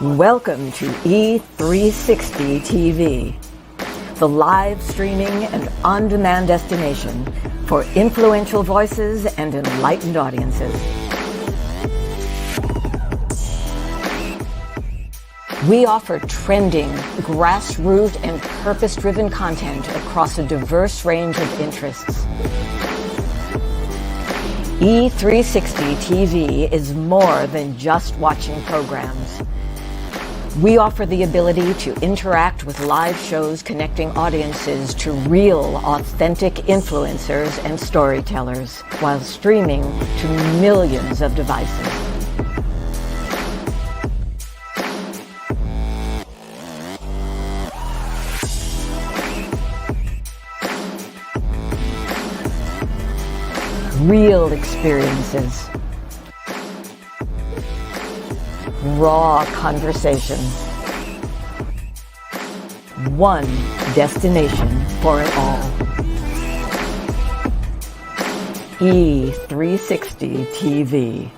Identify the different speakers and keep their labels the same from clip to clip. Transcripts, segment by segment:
Speaker 1: Welcome to E360 TV, the live streaming and on-demand destination for influential voices and enlightened audiences. We offer trending, grassroots, and purpose-driven content across a diverse range of interests. E360 TV is more than just watching programs. We offer the ability to interact with live shows connecting audiences to real, authentic influencers and storytellers while streaming to millions of devices. Real experiences. Raw conversation. One destination for it all. E360 TV.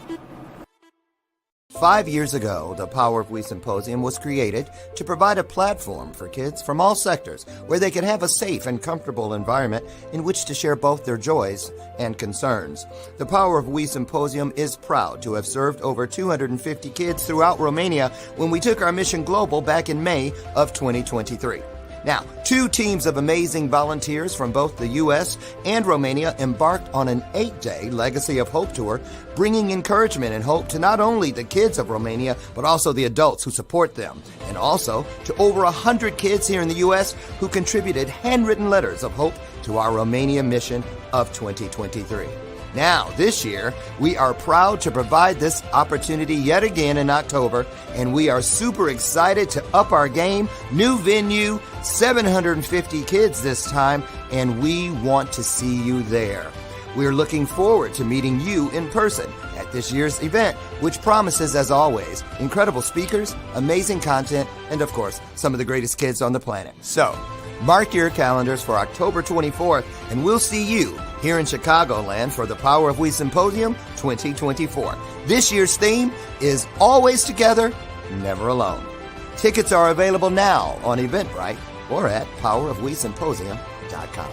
Speaker 2: 5 years ago, the Power of We Symposium was created to provide a platform for kids from all sectors where they could have a safe and comfortable environment in which to share both their joys and concerns. The Power of We Symposium is proud to have served over 250 kids throughout Romania when we took our mission global back in May of 2023. Now, 2 teams of amazing volunteers from both the U.S. and Romania embarked on an 8-day Legacy of Hope tour, bringing encouragement and hope to not only the kids of Romania, but also the adults who support them, and also to over 100 kids here in the U.S. who contributed handwritten letters of hope to our Romania mission of 2023. Now, this year, we are proud to provide this opportunity yet again in October, and we are super excited to up our game. New venue, 750 kids this time, and we want to see you there. We're looking forward to meeting you in person at this year's event, which promises, as always, incredible speakers, amazing content, and of course, some of the greatest kids on the planet. So, mark your calendars for October 24th, and we'll see you here in Chicagoland for the Power of We Symposium 2024. This year's theme is Always Together, Never Alone. Tickets are available now on Eventbrite or at powerofwesymposium.com.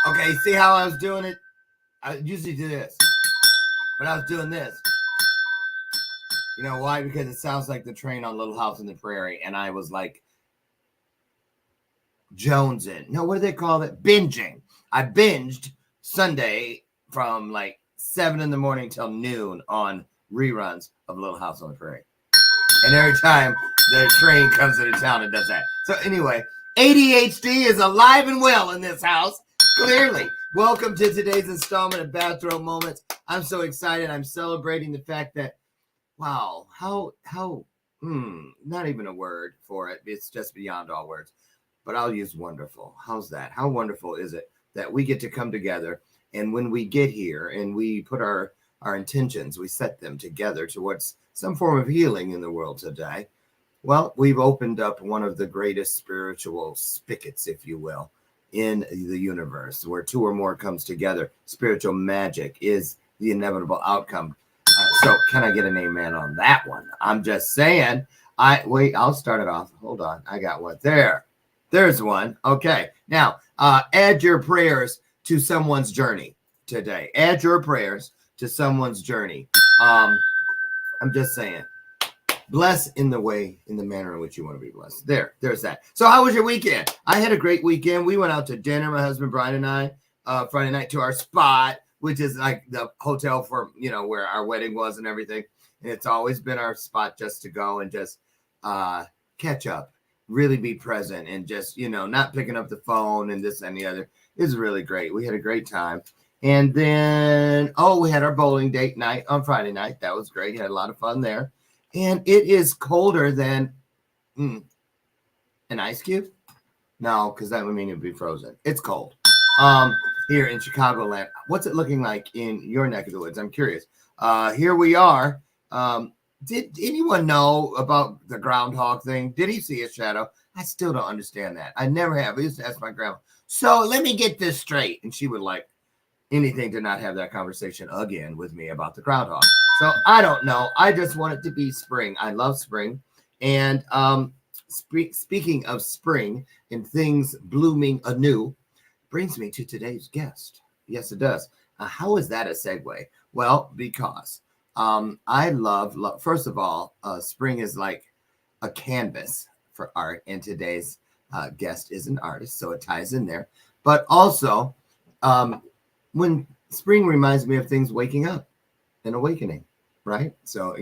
Speaker 2: Okay, see how I was doing it? I usually do this, but I was doing this. You know why? Because it sounds like the train on Little House on the Prairie, and I was like jonesing. No, what do they call it? Binging. I binged Sunday from like 7 in the morning till noon on reruns of Little House on the Prairie. And every time the train comes into town, it does that. So anyway, ADHD is alive and well in this house. Clearly. Welcome to today's installment of Bathrobe Moments. I'm so excited. I'm celebrating the fact that, wow, how not even a word for it. It's just beyond all words. but I'll use wonderful. How's that? How wonderful is it that we get to come together, and when we get here and we put our intentions, we set them together towards some form of healing in the world today. Well, we've opened up one of the greatest spiritual spigots, if you will, in the universe, where two or more comes together. Spiritual magic is the inevitable outcome. So can I get an amen on that one? I'm just saying. I'll start it off. Hold on. I got one there. There's one. Okay. Now, add your prayers to someone's journey today. Add your prayers to someone's journey. I'm just saying. Bless in the manner in which you want to be blessed. There's that. So how was your weekend? I had a great weekend. We went out to dinner, my husband Brian and I, Friday night, to our spot, which is like the hotel for, where our wedding was and everything. And it's always been our spot just to go and just catch up, really be present, and just, not picking up the phone and this and the other. It was really great. We had a great time. And then, we had our bowling date night on Friday night. That was great. Had a lot of fun there. And it is colder than an ice cube. No, because that would mean it'd be frozen. It's cold. Here in Chicagoland. What's it looking like in your neck of the woods? I'm curious. Here we are. Did anyone know about the groundhog thing? Did he see a shadow? I still don't understand that. I never have. I used to ask my grandma. So let me get this straight. And she would like anything to not have that conversation again with me about the groundhog. So I don't know. I just want it to be spring. I love spring. And speaking of spring and things blooming anew, brings me to today's guest. Yes, it does. How is that a segue? Well, because I love, first of all, spring is like a canvas for art. And today's guest is an artist, so it ties in there. But also, when spring reminds me of things waking up and awakening, right? So,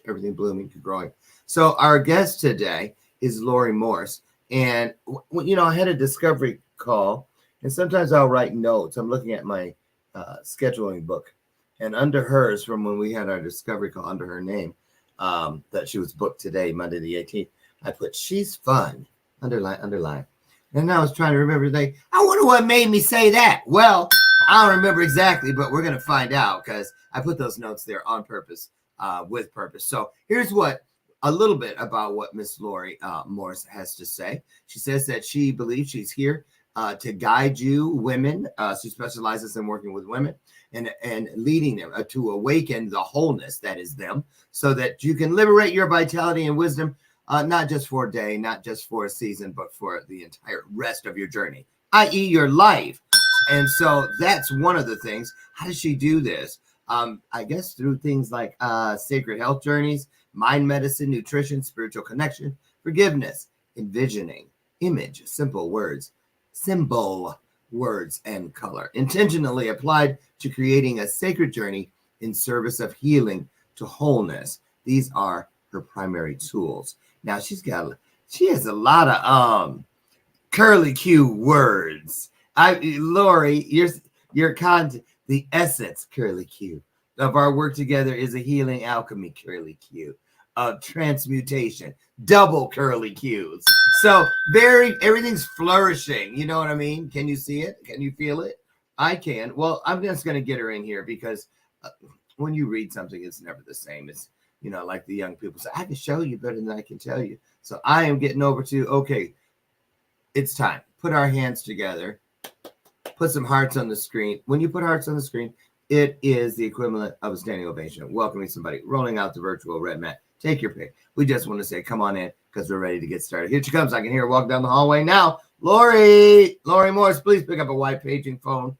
Speaker 2: everything blooming, growing. So our guest today is Laurie Morse. And, I had a discovery call, and sometimes I'll write notes. I'm looking at my scheduling book, and under hers, from when we had our discovery call, under her name, that she was booked today, Monday the 18th, I put, she's fun, underline. And I was trying to remember today. I wonder what made me say that. Well, I don't remember exactly, but we're going to find out, because I put those notes there on purpose, with purpose. So here's a little bit about what Miss Laurie Morse has to say. She says that she believes she's here to guide you women. She specializes in working with women and leading them to awaken the wholeness that is them, so that you can liberate your vitality and wisdom, not just for a day, not just for a season, but for the entire rest of your journey, i.e. your life. And so that's one of the things. How does she do this? I guess through things like sacred health journeys, mind medicine, nutrition, spiritual connection, forgiveness, envisioning, image, symbol words, and color, intentionally applied to creating a sacred journey in service of healing to wholeness. These are her primary tools. Now she has a lot of curly Q words. Laurie, your content, the essence, curly Q, of our work together is a healing alchemy, curly Q, of transmutation, double curly Qs. So everything's flourishing. You know what I mean? Can you see it? Can you feel it? I can. Well, I'm just going to get her in here, because when you read something, it's never the same. It's, like the young people say, I can show you better than I can tell you. So I am getting over to, okay, it's time. Put our hands together. Put some hearts on the screen. When you put hearts on the screen, it is the equivalent of a standing ovation, welcoming somebody, rolling out the virtual red mat. Take your pick. We just want to say, come on in, because we're ready to get started. Here she comes. I can hear her walk down the hallway now. Laurie Morse, please pick up a white paging phone.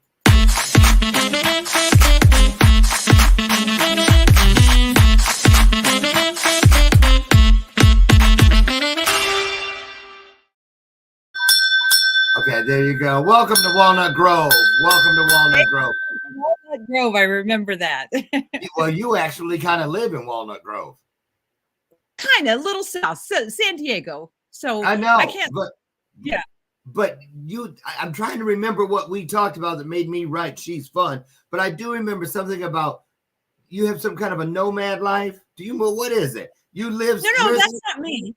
Speaker 2: Okay, there you go. Welcome to Walnut Grove. Walnut
Speaker 3: Grove, I remember that.
Speaker 2: Well, you actually kind of live in Walnut Grove.
Speaker 3: Kind of, little south, San Diego. So
Speaker 2: I know,
Speaker 3: I can't. Yeah.
Speaker 2: But I'm trying to remember what we talked about that made me write she's fun. But I do remember something about you have some kind of a nomad life. Do you know what is it? You live.
Speaker 3: No, that's not me.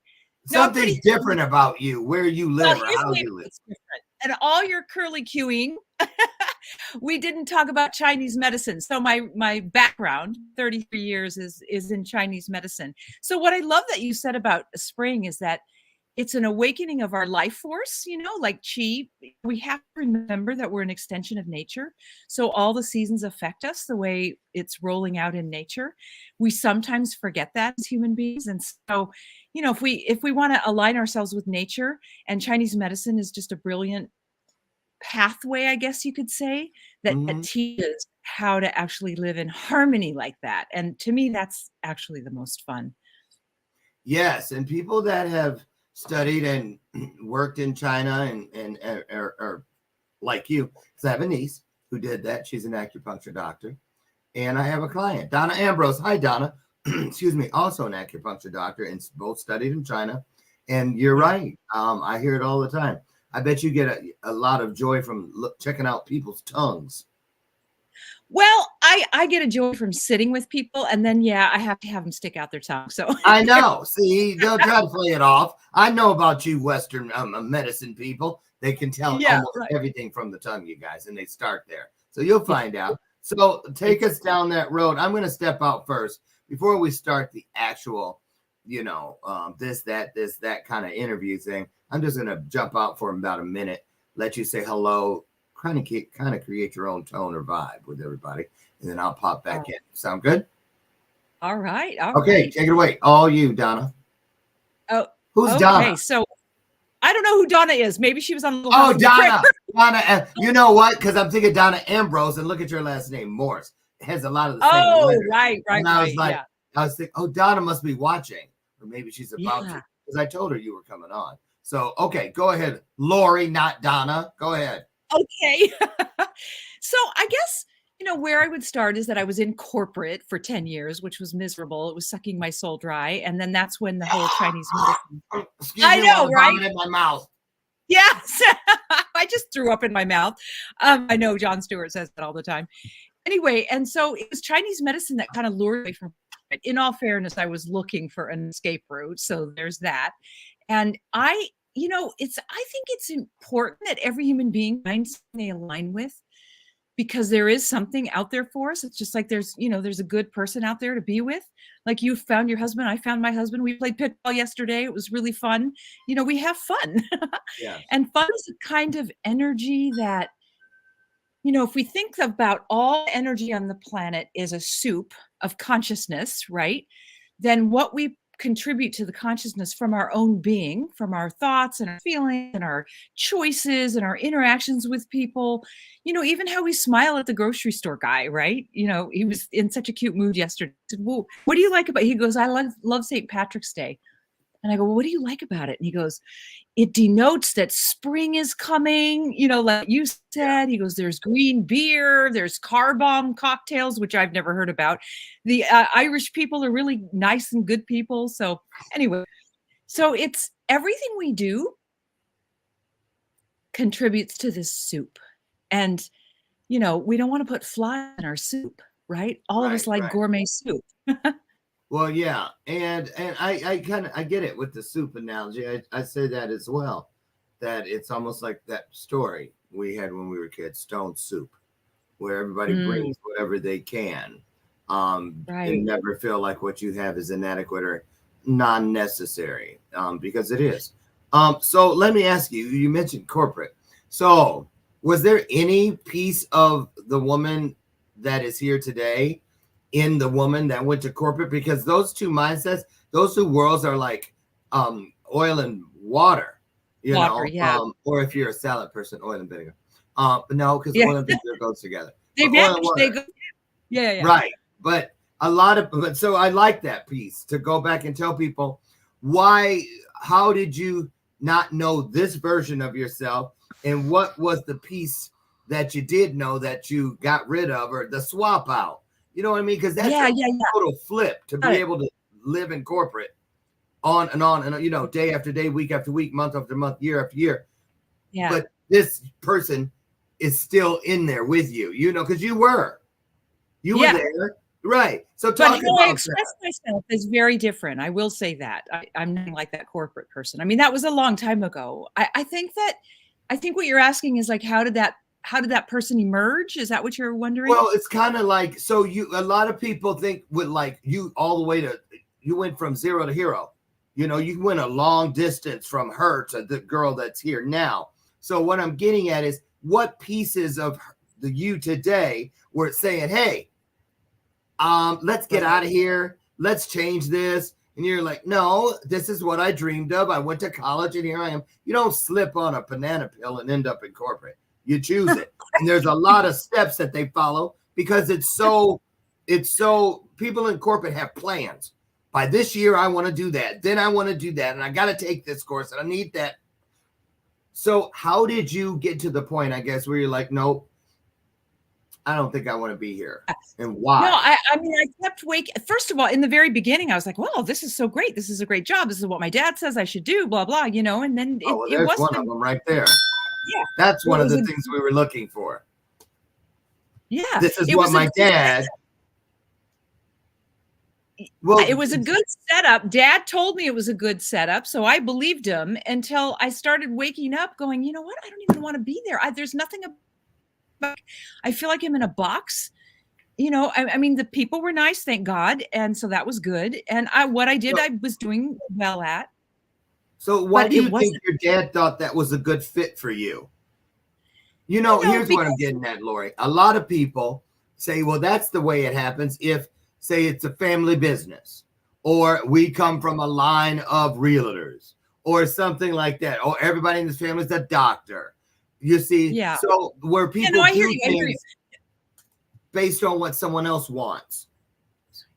Speaker 3: No,
Speaker 2: Something's different about you, where you live or
Speaker 3: here's
Speaker 2: how
Speaker 3: maybe
Speaker 2: you live.
Speaker 3: what's different. And all your curly cueing, we didn't talk about Chinese medicine. So my background, 33 years, is in Chinese medicine. So what I love that you said about spring is that it's an awakening of our life force, like chi. We have to remember that we're an extension of nature. So all the seasons affect us the way it's rolling out in nature. We sometimes forget that as human beings. And so, if we want to align ourselves with nature, and Chinese medicine is just a brilliant pathway, I guess you could say, that
Speaker 2: Mhm.
Speaker 3: teaches how to actually live in harmony like that. And to me, that's actually the most fun.
Speaker 2: Yes, and people that have studied and worked in China and are like you, because I have a niece who did that. She's an acupuncture doctor. And I have a client, Donna Ambrose. Hi, Donna. Excuse me. Also an acupuncture doctor, and both studied in China. And you're right. I hear it all the time. I bet you get a lot of joy from checking out people's tongues.
Speaker 3: Well, I get a joy from sitting with people, and then I have to have them stick out their tongue. So
Speaker 2: I know. See, they'll try to play it off. I know about you Western medicine people. They can tell
Speaker 3: yeah,
Speaker 2: almost
Speaker 3: right.
Speaker 2: everything from the tongue, you guys, and they start there. So you'll find out. So take us down that road. I'm going to step out first before we start the actual, this, that kind of interview thing. I'm just going to jump out for about a minute, let you say hello, kind of create your own tone or vibe with everybody, and then I'll pop back in. Sound good?
Speaker 3: All right.
Speaker 2: Okay, take it away. All you, Donna.
Speaker 3: Oh,
Speaker 2: Who's
Speaker 3: okay.
Speaker 2: Donna?
Speaker 3: So I don't know who Donna is. Maybe she was on Little
Speaker 2: Oh,
Speaker 3: House on the Prairie.
Speaker 2: Donna. You know what? Because I'm thinking Donna Ambrose, and look at your last name, Morse. It has a lot of the same letters.
Speaker 3: Right.
Speaker 2: And I was like,
Speaker 3: Yeah.
Speaker 2: I was thinking, oh, Donna must be watching, or maybe she's about
Speaker 3: Yeah.
Speaker 2: to, because I told her you were coming on. So, okay, go ahead, Laurie, not Donna. Go ahead.
Speaker 3: Okay. So I guess, where I would start is that I was in corporate for 10 years, which was miserable. It was sucking my soul dry. And then that's when the whole Chinese medicine.
Speaker 2: Excuse
Speaker 3: I
Speaker 2: me while
Speaker 3: know,
Speaker 2: I'm
Speaker 3: right?
Speaker 2: vomiting in my mouth.
Speaker 3: Yes. I just threw up in my mouth. I know Jon Stewart says that all the time. Anyway, and so it was Chinese medicine that kind of lured me from it. In all fairness, I was looking for an escape route. So there's that. And I think it's important that every human being finds something they align with, because there is something out there for us. It's just like there's a good person out there to be with. Like you found your husband, I found my husband. We played pickleball yesterday. It was really fun. We have fun.
Speaker 2: Yeah.
Speaker 3: And fun is a kind of energy that, if we think about all energy on the planet is a soup of consciousness, right? Then what we contribute to the consciousness from our own being, from our thoughts and our feelings and our choices and our interactions with people, even how we smile at the grocery store guy, right? He was in such a cute mood yesterday. I said, "Whoa, what do you like about it?" He goes, "I love St. Patrick's Day." And I go, "Well, what do you like about it?" And he goes, "It denotes that spring is coming, like you said." He goes, "There's green beer, there's car bomb cocktails," which I've never heard about. The Irish people are really nice and good people. So anyway, so it's everything we do contributes to this soup. And, we don't want to put flies in our soup, right? All of us like gourmet soup.
Speaker 2: Well, yeah, and I get it with the soup analogy. I say that as well, that it's almost like that story we had when we were kids, Stone Soup, where everybody brings whatever they can, and never feel like what you have is inadequate or non-necessary, because it is. So let me ask you. You mentioned corporate. So was there any piece of the woman that is here today in the woman that went to corporate? Because those two mindsets, those two worlds are like oil and water,
Speaker 3: Yeah.
Speaker 2: or if you're a salad person, oil and vinegar. But no, because oil and vinegar goes together.
Speaker 3: They
Speaker 2: But oil and
Speaker 3: match.
Speaker 2: water.
Speaker 3: They go. Yeah.
Speaker 2: Right. But so I like that piece to go back and tell people how did you not know this version of yourself, and what was the piece that you did know that you got rid of, or the swap out? You know what I mean? Because that's a total flip to be able to live in corporate on and day after day, week after week, month after month, year after year.
Speaker 3: Yeah.
Speaker 2: But this person is still in there with you, because you were there, Right. So
Speaker 3: But
Speaker 2: talk
Speaker 3: how I
Speaker 2: about that.
Speaker 3: express myself is very different. I will say that. I'm not like that corporate person. I mean, that was a long time ago. I think what you're asking is like, how did that person emerge? Is that what you're wondering?
Speaker 2: Well, it's kind of like, so a lot of people think with like you all the way to, you went from zero to hero. You know, you went a long distance from her to the girl that's here now. So what I'm getting at is what pieces of the you today were saying, hey, let's get out of here. Let's change this. And you're like, no, this is what I dreamed of. I went to college and here I am. You don't slip on a banana peel and end up in corporate. You choose it. And there's a lot of steps that they follow because it's so people in corporate have plans. By this year, I want to do that. Then I want to do that. And I got to take this course and I need that. So how did you get to the point, I guess, where you're like, nope, I don't think I want to be here. And why?
Speaker 3: No, I mean, I kept waking. First of all, in the very beginning, I was like, well, this is so great. This is a great job. This is what my dad says I should do, blah, blah, and then it
Speaker 2: there's
Speaker 3: wasn't.
Speaker 2: one of them right there.
Speaker 3: Yeah.
Speaker 2: That's one of the things we were looking for.
Speaker 3: Yeah.
Speaker 2: This is what my dad.
Speaker 3: Well, it was a good setup. Dad told me it was a good setup, so I believed him until I started waking up going, you know what? I don't even want to be there. There's nothing about, I feel like I'm in a box. You know, I mean, the people were nice, thank God. And so that was good. And what I did, I was doing well at.
Speaker 2: So why do you think your dad thought that was a good fit for you? You know, here's what I'm getting at, Laurie. A lot of people say, well, that's the way it happens if, say, it's a family business, or we come from a line of realtors, or something like that. Or everybody in this family is a doctor. You see?
Speaker 3: Yeah.
Speaker 2: So where people do things based on what someone else wants.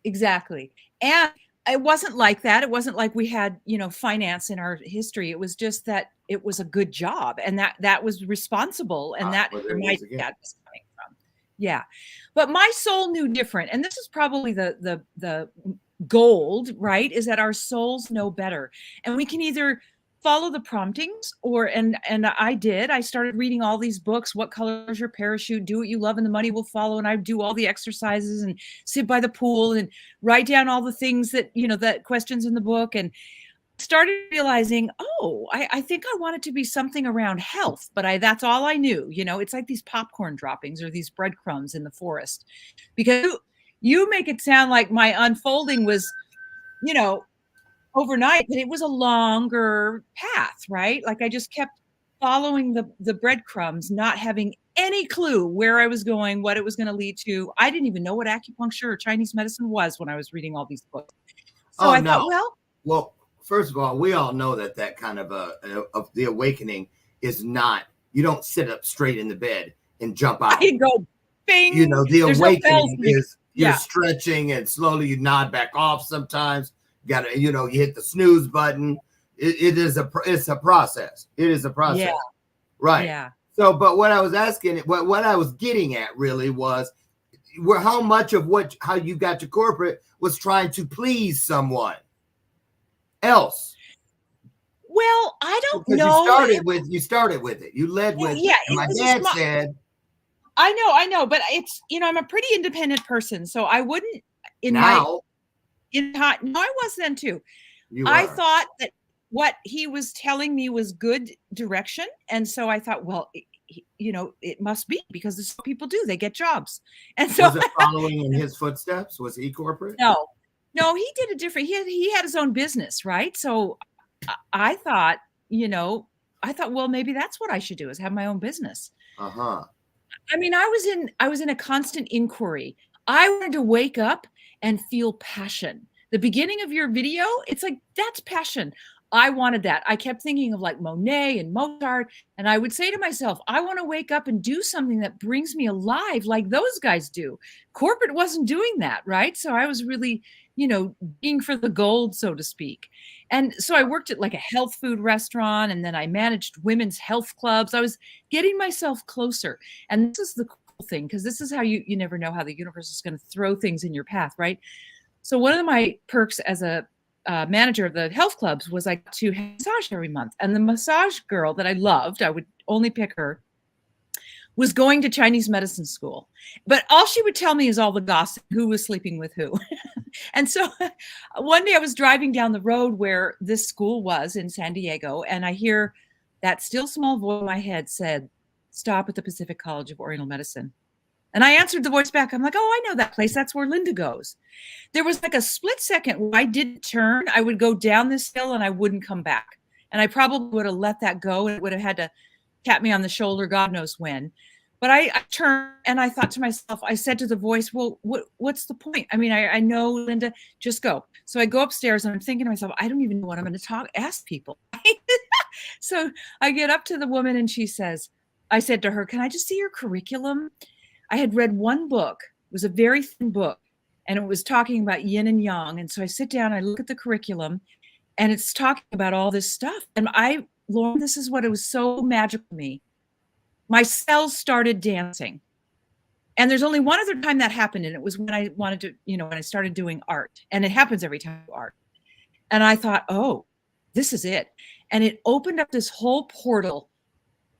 Speaker 3: Exactly. And it wasn't like that. It wasn't like we had, finance in our history. It was just that it was a good job and that was responsible. And that where my dad was coming from. Yeah. But my soul knew different. And this is probably the gold, right? Is that our souls know better. And we can either follow the promptings and I started reading all these books. What color is your parachute? Do what you love and the money will follow. And I do all the exercises and sit by the pool and write down all the things that, that questions in the book, and started realizing, I think I want it to be something around health, but that's all I knew. It's like these popcorn droppings or these breadcrumbs in the forest, because you make it sound like my unfolding was, overnight, but it was a longer path, right? Like I just kept following the breadcrumbs, not having any clue where I was going, what it was going to lead to. I didn't even know what acupuncture or Chinese medicine was when I was reading all these books. So I thought,
Speaker 2: well, first of all, we all know that kind of of the awakening is not, you don't sit up straight in the bed and jump out.
Speaker 3: I go bing.
Speaker 2: The awakening is you're stretching and slowly you nod back off sometimes. Got to, you hit the snooze button. It's a process. It is a process.
Speaker 3: Yeah.
Speaker 2: Right.
Speaker 3: Yeah.
Speaker 2: So, but what I was asking, what I was getting at really was how much of how you got to corporate was trying to please someone else.
Speaker 3: Well, I don't know.
Speaker 2: You started with it. You led with
Speaker 3: it.
Speaker 2: And my dad said,
Speaker 3: I know, but it's, I'm a pretty independent person. So I wouldn't
Speaker 2: no,
Speaker 3: I was then too. I thought that what he was telling me was good direction. And so I thought, well, it must be, because this is what people do. They get jobs. And so
Speaker 2: was it following in his footsteps? Was he corporate?
Speaker 3: No, he did a different, he had his own business. Right. So I thought, well, maybe that's what I should do, is have my own business.
Speaker 2: Uh-huh.
Speaker 3: I mean, I was in a constant inquiry. I wanted to wake up and feel passion. The beginning of your video, it's like, that's passion. I wanted that. I kept thinking of like Monet and Mozart. And I would say to myself, I want to wake up and do something that brings me alive like those guys do. Corporate wasn't doing that, right? So I was really, being for the gold, so to speak. And so I worked at like a health food restaurant, and then I managed women's health clubs. I was getting myself closer. And this is the cool thing, because this is how you never know how the universe is going to throw things in your path, right? So one of my perks as a manager of the health clubs was I got to have a massage every month. And the massage girl that I loved, I would only pick her, was going to Chinese medicine school. But all she would tell me is all the gossip, who was sleeping with who. And so one day I was driving down the road where this school was in San Diego, and I hear that still small voice in my head said, "Stop at the Pacific College of Oriental Medicine." And I answered the voice back. I'm like, "Oh, I know that place. That's where Linda goes." There was like a split second where I didn't turn. I would go down this hill and I wouldn't come back. And I probably would have let that go, and it would have had to tap me on the shoulder, God knows when. But I turned and I thought to myself, I said to the voice, "Well, what's the point? I mean, I know, Linda, just go." So I go upstairs and I'm thinking to myself, I don't even know what I'm going to ask people. So I get up to the woman and she says, I said to her, "Can I just see your curriculum?" I had read one book. It was a very thin book, and it was talking about yin and yang. And so I sit down, I look at the curriculum, and it's talking about all this stuff. And Lauren, this is what it was so magical to me. My cells started dancing. And there's only one other time that happened, and it was when I wanted to, when I started doing art. And it happens every time I do art. And I thought, oh, this is it. And it opened up this whole portal.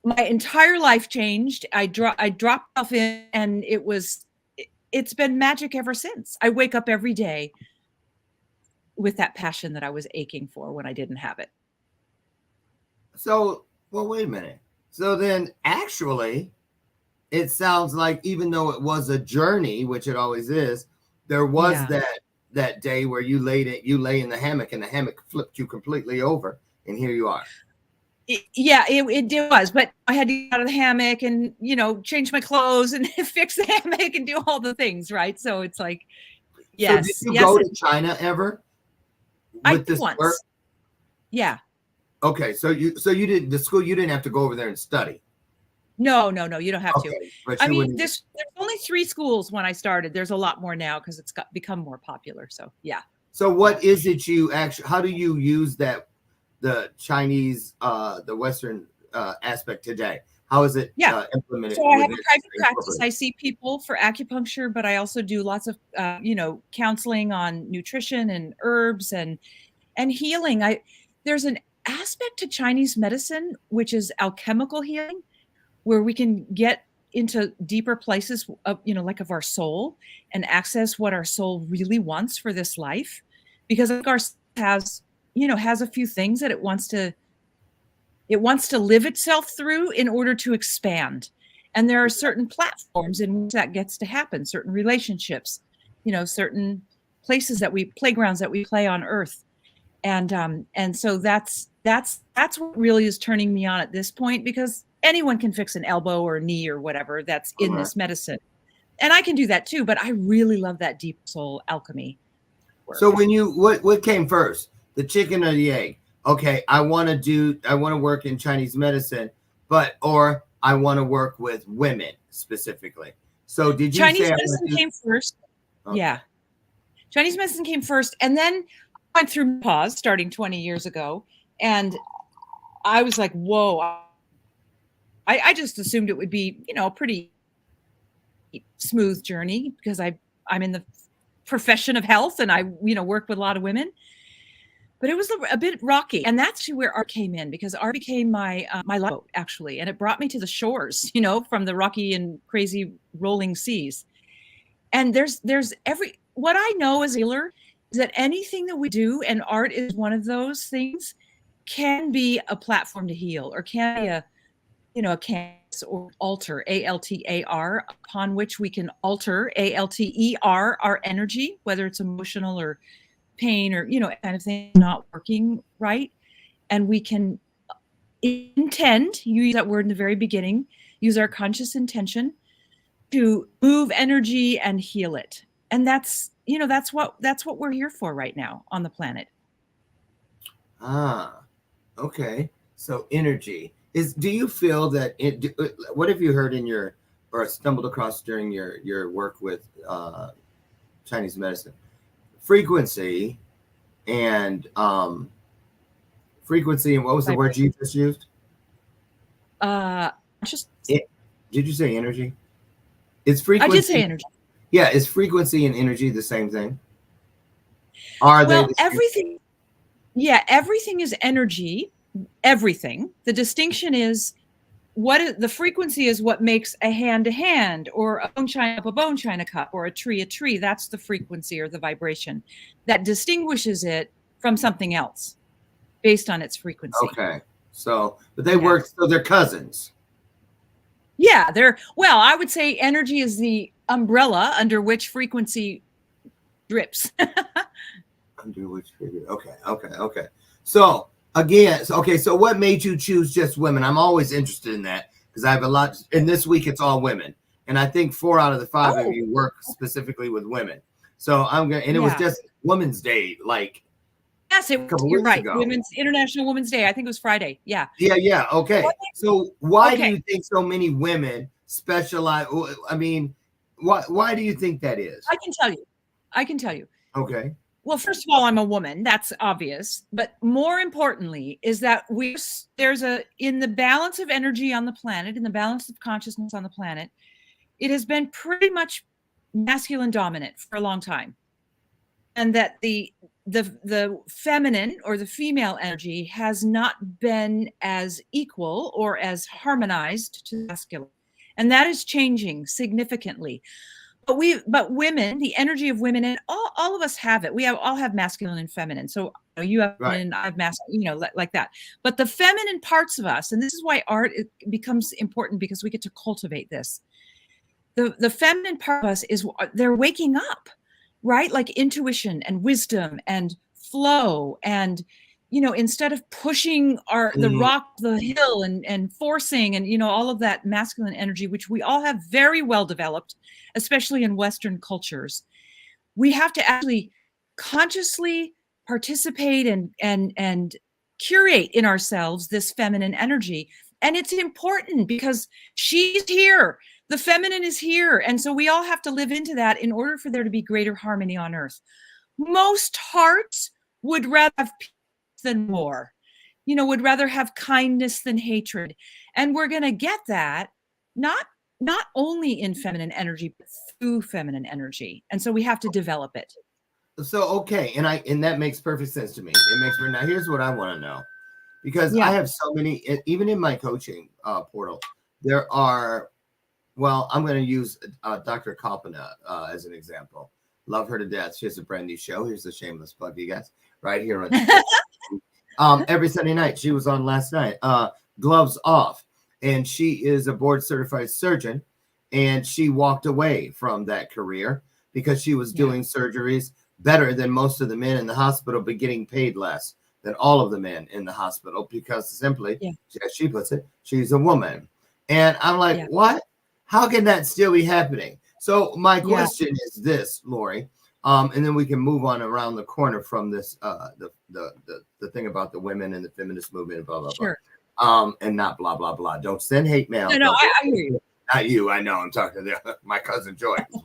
Speaker 3: My entire life changed. I dropped off in, and it's been magic ever since. I wake up every day with that passion that I was aching for when I didn't have it.
Speaker 2: So, well, wait a minute. So then actually, it sounds like even though it was a journey, which it always is, there was that day where you lay in the hammock and the hammock flipped you completely over, and here you are.
Speaker 3: It was, but I had to get out of the hammock and, change my clothes and fix the hammock and do all the things, right? So it's like, yes.
Speaker 2: So did you go to China ever?
Speaker 3: I did once. Work? Yeah.
Speaker 2: Okay, so you didn't, the school, you didn't have to go over there and study.
Speaker 3: No, you don't have to. I mean, there's only 3 schools when I started. There's a lot more now because it's become more popular. So yeah.
Speaker 2: So what is it how do you use the Chinese, the Western aspect today? How is it implemented?
Speaker 3: So I have a private practice. I see people for acupuncture, but I also do lots of, counseling on nutrition and herbs and healing. There's an aspect to Chinese medicine, which is alchemical healing, where we can get into deeper places of, like of our soul and access what our soul really wants for this life. Because I think our soul has a few things that it wants to live itself through in order to expand. And there are certain platforms in which that gets to happen, certain relationships, certain playgrounds that we play on earth. And so that's what really is turning me on at this point, because anyone can fix an elbow or a knee or whatever that's in this medicine. And I can do that too, but I really love that deep soul alchemy work.
Speaker 2: So when what came first, the chicken or the egg? Okay, I want to work in Chinese medicine, or I want to work with women specifically. So did you
Speaker 3: Chinese medicine came first? Okay. Yeah. Chinese medicine came first, and then I went through pause starting 20 years ago, and I was like, whoa. I just assumed it would be, a pretty smooth journey because I'm in the profession of health and I, work with a lot of women. But it was a bit rocky, and that's where art came in, because art became my lifeboat, actually, and it brought me to the shores, from the rocky and crazy rolling seas. And what I know as a healer is that anything that we do, and art is one of those things, can be a platform to heal, or can be a canvas or altar, ALTAR, upon which we can alter, ALTER, our energy, whether it's emotional or pain or, kind of thing not working right. And we can intend, you use that word in the very beginning, use our conscious intention to move energy and heal it. And that's what we're here for right now on the planet.
Speaker 2: Okay. So energy do you feel that what have you heard or stumbled across during your work with Chinese medicine? Frequency and what was the word you just used? Did you say energy? Is frequency?
Speaker 3: I did say energy.
Speaker 2: Yeah, is frequency and energy the same thing? Are they
Speaker 3: everything? Yeah, everything is energy. Everything. The distinction is what is the frequency is what makes a hand a hand, or a bone china up a bone china cup, or a tree a tree. That's the frequency or the vibration that distinguishes it from something else based on its frequency.
Speaker 2: Okay. So, but they work, so they're cousins.
Speaker 3: Yeah, well, I would say energy is the umbrella under which frequency drips.
Speaker 2: Under which figure? Okay. So again, so what made you choose just women? I'm always interested in that because I have a lot. And this week it's all women, and I think 4 out of the 5 of you work specifically with women. So I'm gonna, and it was just Women's Day, like
Speaker 3: yes, you're right. International Women's Day. I think it was Friday. Yeah.
Speaker 2: Yeah. Okay. So why do you think so many women specialize? I mean, why do you think that is?
Speaker 3: I can tell you.
Speaker 2: Okay.
Speaker 3: Well, first of all, I'm a woman. That's obvious. But more importantly is that in the balance of energy on the planet, in the balance of consciousness on the planet, it has been pretty much masculine dominant for a long time. And that the feminine or the female energy has not been as equal or as harmonized to the masculine. And that is changing significantly. But women, the energy of women, and all of us have it. We all have masculine and feminine. So you have feminine, I have masculine, like that. But the feminine parts of us, and this is why art becomes important, because we get to cultivate this. The feminine part of us they're waking up, right? Like intuition and wisdom and flow, and instead of pushing the hill and forcing and all of that masculine energy, which we all have very well developed, especially in Western cultures, we have to actually consciously participate and curate in ourselves this feminine energy. And it's important because she's here. The feminine is here. And so we all have to live into that in order for there to be greater harmony on earth. Most hearts would rather have peace than war, would rather have kindness than hatred. And we're going to get that not only in feminine energy, but through feminine energy. And so we have to develop it.
Speaker 2: So, okay. And that makes perfect sense to me. Now here's what I want to know, because I have so many, even in my coaching portal, there are, well, I'm going to use Dr. Kalpana as an example. Love her to death. She has a brand new show. Here's the shameless plug, you guys, right here on every Sunday night. She was on last night. Gloves Off, and she is a board certified surgeon, and she walked away from that career because she was doing surgeries better than most of the men in the hospital, but getting paid less than all of the men in the hospital because simply, as she puts it, she's a woman. And I'm like, what? How can that still be happening? So my question is this, Laurie, and then we can move on around the corner from this, the thing about the women and the feminist movement, blah, blah, blah. And not blah, blah, blah. Don't send hate mail.
Speaker 3: No, I hear you.
Speaker 2: Not you. I know. I'm talking to my cousin Joy who's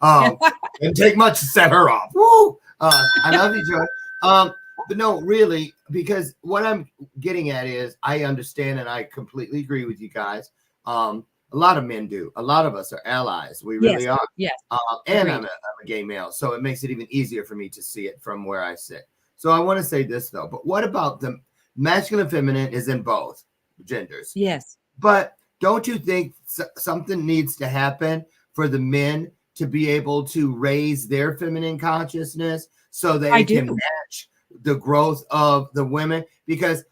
Speaker 2: watching. And take much to set her off. Woo! I love you, Joy. But no, really, because what I'm getting at is I understand and I completely agree with you guys. A lot of men do. A lot of us are allies. We really are.
Speaker 3: Yes.
Speaker 2: And I'm a gay male, so it makes it even easier for me to see it from where I sit. So I want to say this, though. But what about the masculine and feminine is in both genders?
Speaker 3: Yes.
Speaker 2: But don't you think something needs to happen for the men to be able to raise their feminine consciousness so they can match the growth of the women? Because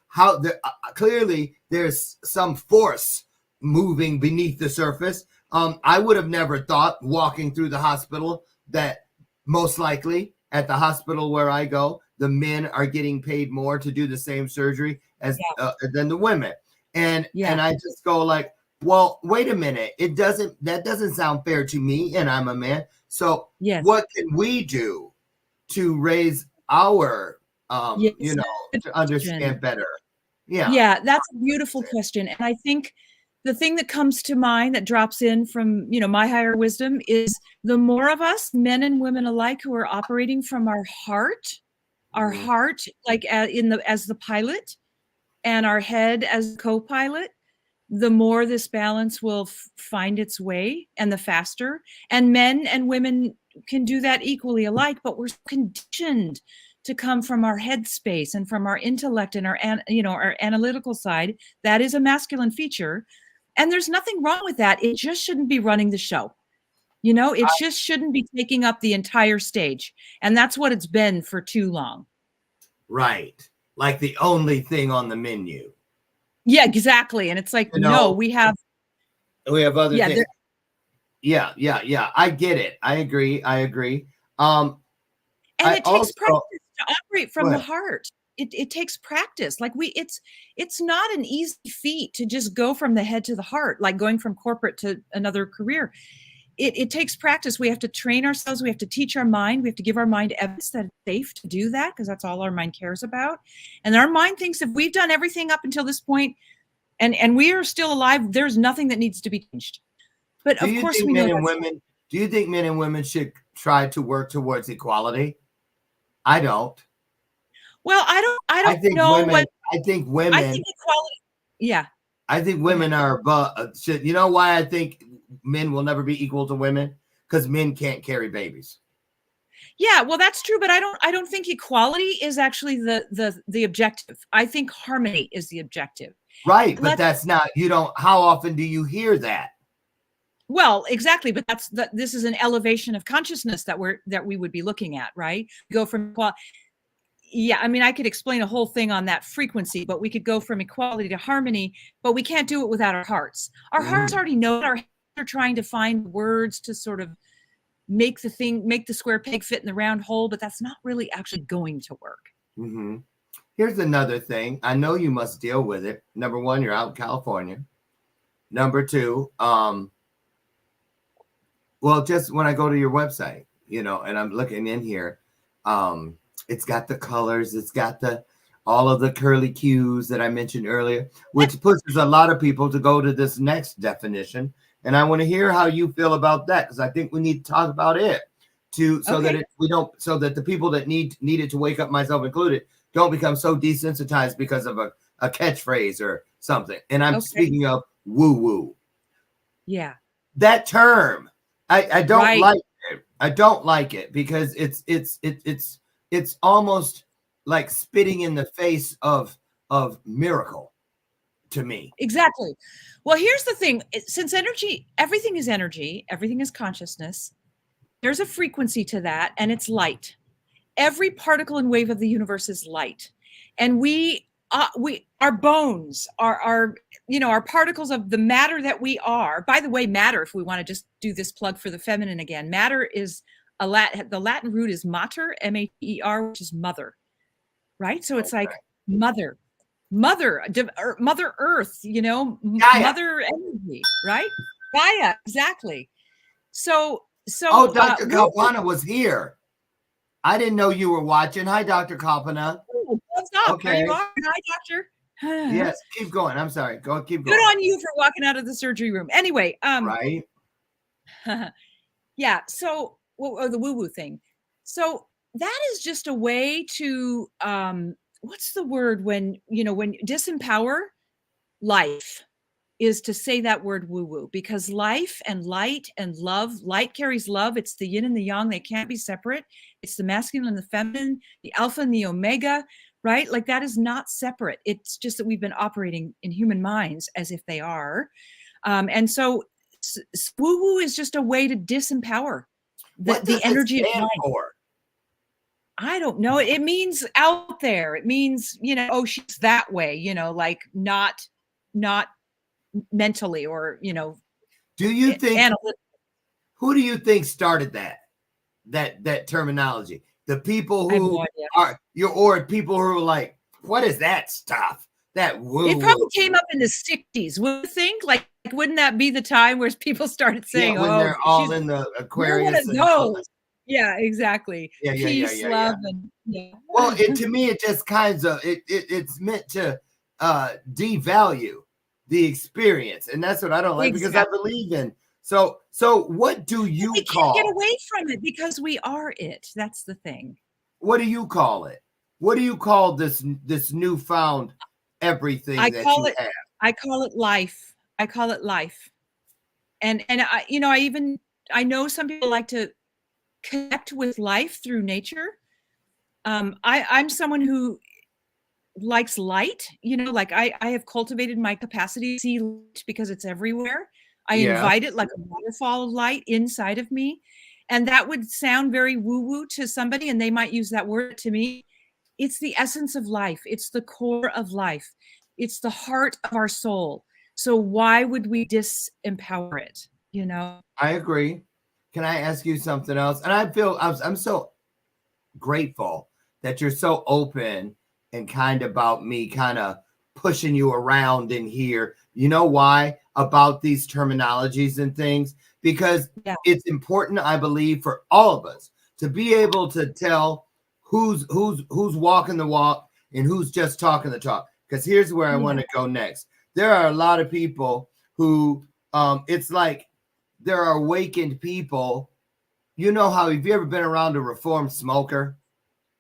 Speaker 2: clearly there's some force moving beneath the surface. I would have never thought walking through the hospital that most likely at the hospital where I go, the men are getting paid more to do the same surgery as than the women. And I just go like, well, wait a minute. That doesn't sound fair to me. And I'm a man. So what can we do to raise our, to understand better?
Speaker 3: Yeah, that's a beautiful question. And I think the thing that comes to mind that drops in from, my higher wisdom is the more of us, men and women alike, who are operating from our heart, like as the pilot and our head as the co-pilot, the more this balance will find its way and the faster. And men and women can do that equally alike, but we're conditioned to come from our headspace and from our intellect and our analytical side. That is a masculine feature. And there's nothing wrong with that. It just shouldn't be running the show. You know, it just shouldn't be taking up the entire stage. And that's what it's been for too long.
Speaker 2: Right. Like the only thing on the menu.
Speaker 3: Yeah, exactly. And it's like,
Speaker 2: You know,
Speaker 3: no, we have
Speaker 2: other
Speaker 3: yeah,
Speaker 2: things. Yeah. I get it. I agree.
Speaker 3: and it takes practice to operate from the
Speaker 2: What?
Speaker 3: heart. It takes practice. Like it's not an easy feat to just go from the head to the heart, like going from corporate to another career. It takes practice. We have to train ourselves. We have to teach our mind. We have to give our mind evidence that it's safe to do that, because that's all our mind cares about. And our mind thinks if we've done everything up until this point and we are still alive, there's nothing that needs to be changed. But of course we know
Speaker 2: women, do you think men and women should try to work towards equality? I don't.
Speaker 3: Well, I
Speaker 2: think
Speaker 3: know
Speaker 2: women,
Speaker 3: what
Speaker 2: I think
Speaker 3: I think equality. Yeah.
Speaker 2: I think women are above. You know why I think men will never be equal to women? Because men can't carry babies.
Speaker 3: Yeah, well, that's true, but I don't think equality is actually the objective. I think harmony is the objective.
Speaker 2: Right, but that's not. You don't. How often do you hear that?
Speaker 3: Well, exactly, but this is an elevation of consciousness that we would be looking at, right? Go from yeah, I mean, I could explain a whole thing on that frequency, but we could go from equality to harmony, but we can't do it without our hearts. Our hearts already know it. Our hearts are trying to find words to sort of make the square peg fit in the round hole, but that's not really actually going to work.
Speaker 2: Mm-hmm. Here's another thing. I know you must deal with it. Number one, you're out in California. Number two, well, just when I go to your website, and I'm looking in here, it's got the colors, it's got all of the curly cues that I mentioned earlier, which pushes a lot of people to go to this next definition. And I want to hear how you feel about that, because I think we need to talk about it so that the people that needed to wake up, myself included, don't become so desensitized because of a catchphrase or something. And I'm speaking of woo-woo.
Speaker 3: Yeah.
Speaker 2: That term, I don't like it. I don't like it because it's almost like spitting in the face of miracle to me.
Speaker 3: Exactly. Well, here's the thing. Since everything is consciousness, there's a frequency to that, and it's light. Every particle and wave of the universe is light. And our bones, our particles of the matter that we are. By the way, matter, if we want to just do this plug for the feminine again, matter is the Latin root is mater, M-A-T-E-R, which is mother, right? So it's like mother Earth,
Speaker 2: Gaia.
Speaker 3: mother energy, right? Gaia, exactly. So
Speaker 2: Dr. Kalpana was here. I didn't know you were watching. Hi, Dr. Kalpana.
Speaker 3: Oh, what's up?
Speaker 2: Okay.
Speaker 3: There you are. Hi, doctor.
Speaker 2: Yes, keep going. I'm sorry. Keep going.
Speaker 3: Good on you for walking out of the surgery room. Anyway,
Speaker 2: right.
Speaker 3: Yeah. So, or the woo-woo thing. So that is just a way to what's the word when disempower life is to say that word woo-woo, because life and light and love, light carries love. It's the yin and the yang. They can't be separate. It's the masculine and the feminine, the alpha and the omega, right? Like that is not separate. It's just that we've been operating in human minds as if they are. And so woo-woo is just a way to disempower the energy of life. For? I don't know. It means out there. It means, oh, she's that way, like not mentally or,
Speaker 2: do you think who do you think started that terminology? The people who or people who are like, what is that stuff? That woo.
Speaker 3: It probably came up in the 60s. Would you think? Like, wouldn't that be the time where people started saying,
Speaker 2: when they're all in the Aquarius?
Speaker 3: Yeah, exactly.
Speaker 2: Yeah,
Speaker 3: peace, love, and
Speaker 2: Well, to me, it just kind of it's meant to devalue the experience, and that's what I don't like because I believe in. So what do you call?
Speaker 3: We can't get away from it because we are it. That's the thing.
Speaker 2: What do you call it? What do you call this newfound everything that you have?
Speaker 3: I call it life. I call it life. And I know some people like to connect with life through nature. I'm someone who likes light, like I have cultivated my capacity to see light because it's everywhere. I
Speaker 2: Yeah.
Speaker 3: invite it like a waterfall of light inside of me. And that would sound very woo-woo to somebody, and they might use that word. To me, it's the essence of life. It's the core of life. It's the heart of our soul. So why would we disempower it?
Speaker 2: I agree. Can I ask you something else? And I'm so grateful that you're so open and kind about me kind of pushing you around in here. You know why? About these terminologies and things, because
Speaker 3: Yeah.
Speaker 2: it's important, I believe, for all of us to be able to tell who's walking the walk and who's just talking the talk. Because here's where I want to go next. There are a lot of people who it's like there are awakened people. You know how, have you ever been around a reformed smoker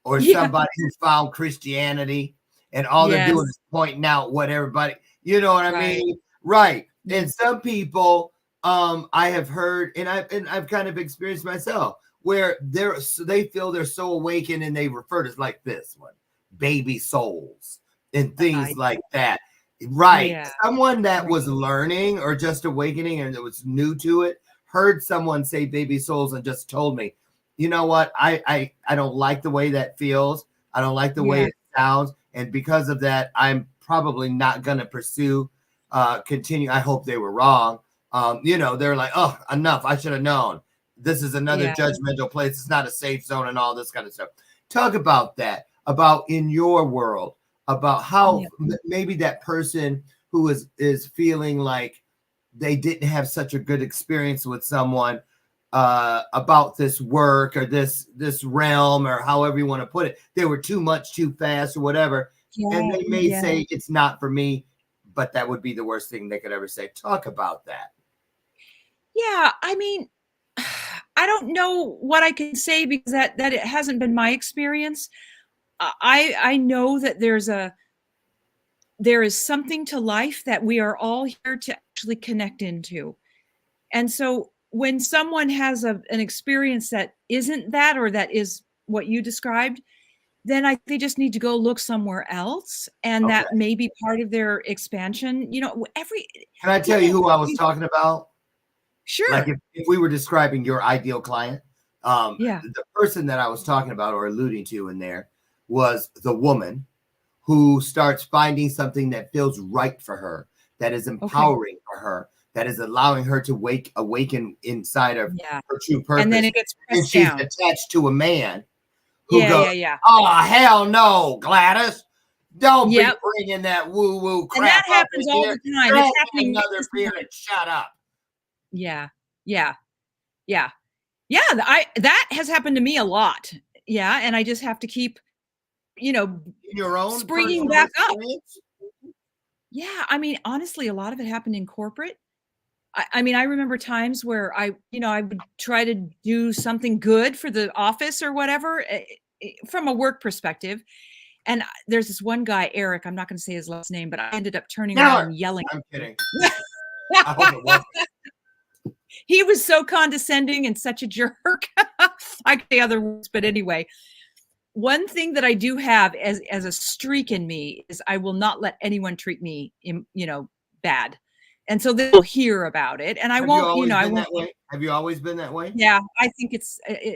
Speaker 2: or somebody who found Christianity and all they're doing is pointing out what everybody, you know what I mean? Right. And some people I have heard, and I've kind of experienced myself, where they feel they're so awakened and they refer to it like this one, baby souls and things like that. Right.
Speaker 3: Yeah.
Speaker 2: Someone that was learning or just awakening and that was new to it heard someone say baby souls and just told me, you know what? I don't like the way that feels. I don't like the way it sounds. And because of that, I'm probably not going to pursue, continue. I hope they were wrong. They're like, oh, enough. I should have known. This is another judgmental place. It's not a safe zone and all this kind of stuff. Talk about that, about in your world, about how maybe that person who is feeling like they didn't have such a good experience with someone about this work or this realm, or however you want to put it. They were too much, too fast, or whatever. And they may say it's not for me, but that would be the worst thing they could ever say. Talk about that.
Speaker 3: Yeah, I mean, I don't know what I can say because that it hasn't been my experience. I know that there is something to life that we are all here to actually connect into. And so when someone has an experience that isn't that, or that is what you described, then they just need to go look somewhere else. And that may be part of their expansion.
Speaker 2: Can I tell you who I was talking about?
Speaker 3: Sure.
Speaker 2: Like if we were describing your ideal client, the person that I was talking about or alluding to in there was the woman who starts finding something that feels right for her, that is empowering for her, that is allowing her to awaken inside of her true purpose.
Speaker 3: And then it gets pressed
Speaker 2: she's
Speaker 3: down.
Speaker 2: attached to a man who goes, oh, hell no, Gladys. Don't be bringing that woo-woo crap.
Speaker 3: And that happens all the time.
Speaker 2: It's happening another beer and shut up.
Speaker 3: Yeah. That has happened to me a lot. Yeah. And I just have to keep,
Speaker 2: in your own
Speaker 3: springing back
Speaker 2: experience?
Speaker 3: up. Yeah. I mean, honestly, a lot of it happened in corporate. I mean, I remember times where I would try to do something good for the office or whatever from a work perspective. And there's this one guy, Eric, I'm not going to say his last name, but I ended up turning around and yelling.
Speaker 2: I'm kidding. I hope it wasn't.
Speaker 3: He was so condescending and such a jerk. I could say other words, but anyway, one thing that I do have as a streak in me is I will not let anyone treat me, bad. And so they'll hear about it, and I won't. I won't.
Speaker 2: Have you always been that way?
Speaker 3: Yeah, I think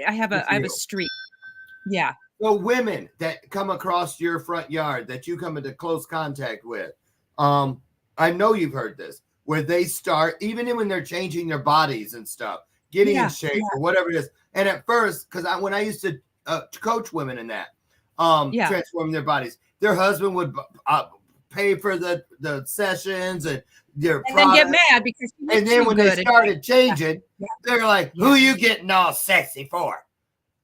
Speaker 3: I have a streak. Yeah.
Speaker 2: So women that come across your front yard that you come into close contact with, I know you've heard this, where they start, even when they're changing their bodies and stuff, getting in shape or whatever it is. And at first, because when I used to coach women in that, transforming their bodies, their husband would pay for the sessions and their
Speaker 3: and then get mad because
Speaker 2: and then when they started changing, they're like, "Who you getting all sexy for?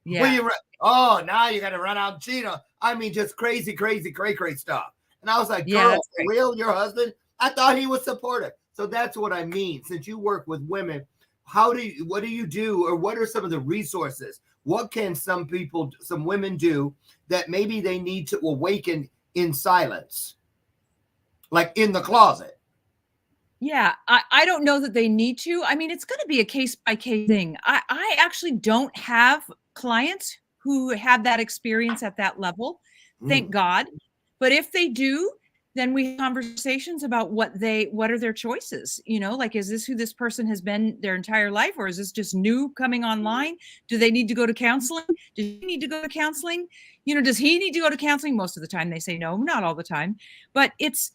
Speaker 3: Yeah.
Speaker 2: Now you got to run out and cheat on." I mean, just crazy stuff. And I was like, "Girl, for real, your husband? I thought he was supportive." So that's what I mean. Since you work with women, what do you do, or what are some of the resources? What can some women do that maybe they need to awaken in silence, like in the closet?
Speaker 3: Yeah, I don't know that they need to. I mean, it's going to be a case by case thing. I actually don't have clients who have that experience at that level. Thank God. But if they do, then we have conversations about what are their choices, like, is this who this person has been their entire life, or is this just new coming online? Do they need to go to counseling? Does he need to go to counseling? Does he need to go to counseling? Most of the time they say no, not all the time. But it's,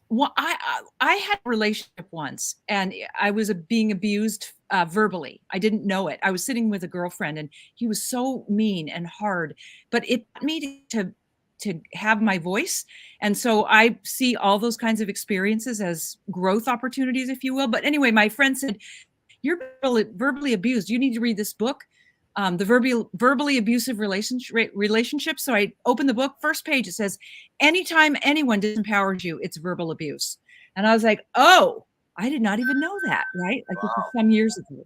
Speaker 3: well, I had a relationship once, and I was being abused verbally. I didn't know it. I was sitting with a girlfriend, and he was so mean and hard, but it taught me to have my voice. And so I see all those kinds of experiences as growth opportunities, if you will. But anyway, my friend said, "You're verbally abused. You need to read this book, the verbally abusive relationship." So I opened the book. First page, it says, "Anytime anyone disempowers you, it's verbal abuse." And I was like, "Oh, I did not even know that." Right? Like, this was some years ago.